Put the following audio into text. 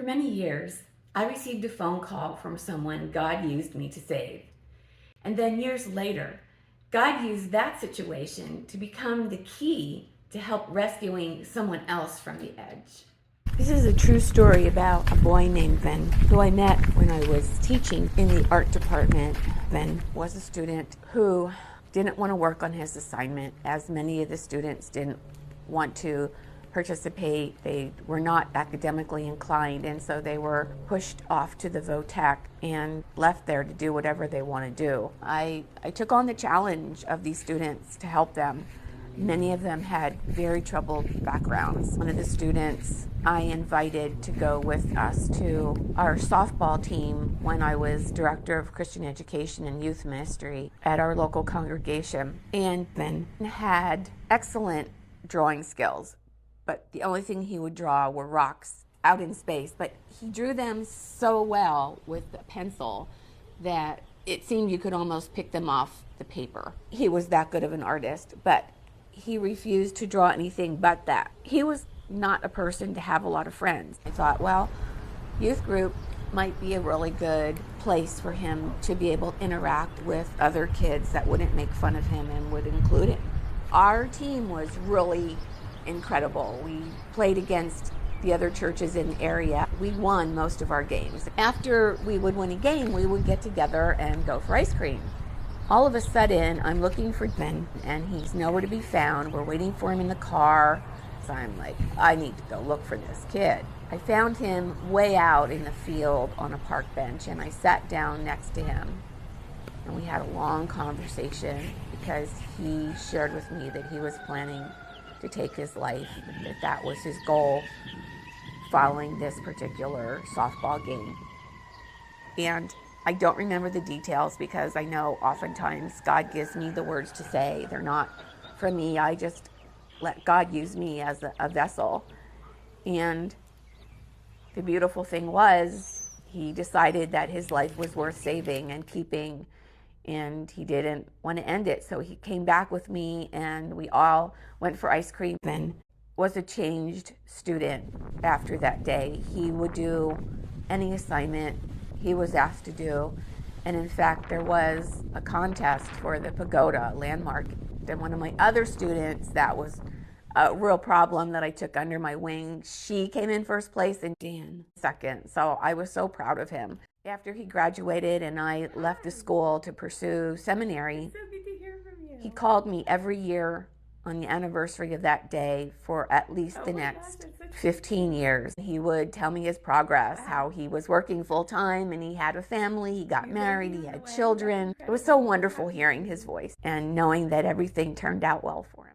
For many years, I received a phone call from someone God used me to save. And then years later, God used that situation to become the key to help rescuing someone else from the edge. This is a true story about a boy named Ben, who I met when I was teaching in the art department. Ben was a student who didn't want to work on his assignment, as many of the students didn't want to participate. They were not academically inclined, and so they were pushed off to the VOTEC and left there to do whatever they want to do. I took on the challenge of these students to help them. Many of them had very troubled backgrounds. One of the students I invited to go with us to our softball team when I was director of Christian education and youth ministry at our local congregation. And Ben had excellent drawing skills, but the only thing he would draw were rocks out in space. But he drew them so well with a pencil that it seemed you could almost pick them off the paper. He was that good of an artist, but he refused to draw anything but that. He was not a person to have a lot of friends. I thought, well, youth group might be a really good place for him to be able to interact with other kids that wouldn't make fun of him and would include him. Our team was really incredible. We played against the other churches in the area. We won most of our games. After we would win a game, we would get together and go for ice cream. All of a sudden, I'm looking for Ben, and he's nowhere to be found. We're waiting for him in the car. So I'm like, I need to go look for this kid. I found him way out in the field on a park bench, and I sat down next to him. And we had a long conversation because he shared with me that he was planning to take his life, that was his goal following this particular softball game. And I don't remember the details because I know oftentimes God gives me the words to say. They're not from me. I just let God use me as a vessel. And the beautiful thing was he decided that his life was worth saving and keeping, and he didn't want to end it. So he came back with me and we all went for ice cream. Ben was a changed student after that day. He would do any assignment he was asked to do. And in fact, there was a contest for the pagoda landmark. Then one of my other students, that was a real problem that I took under my wing. She came in first place and Dan second. So I was so proud of him. After he graduated and I left the school to pursue seminary, So good to hear from you. he called me every year on the anniversary of that day for at least the next 15 years. He would tell me his progress, how he was working full time and he had a family, he got married, he had children. It was so wonderful hearing his voice and knowing that everything turned out well for him.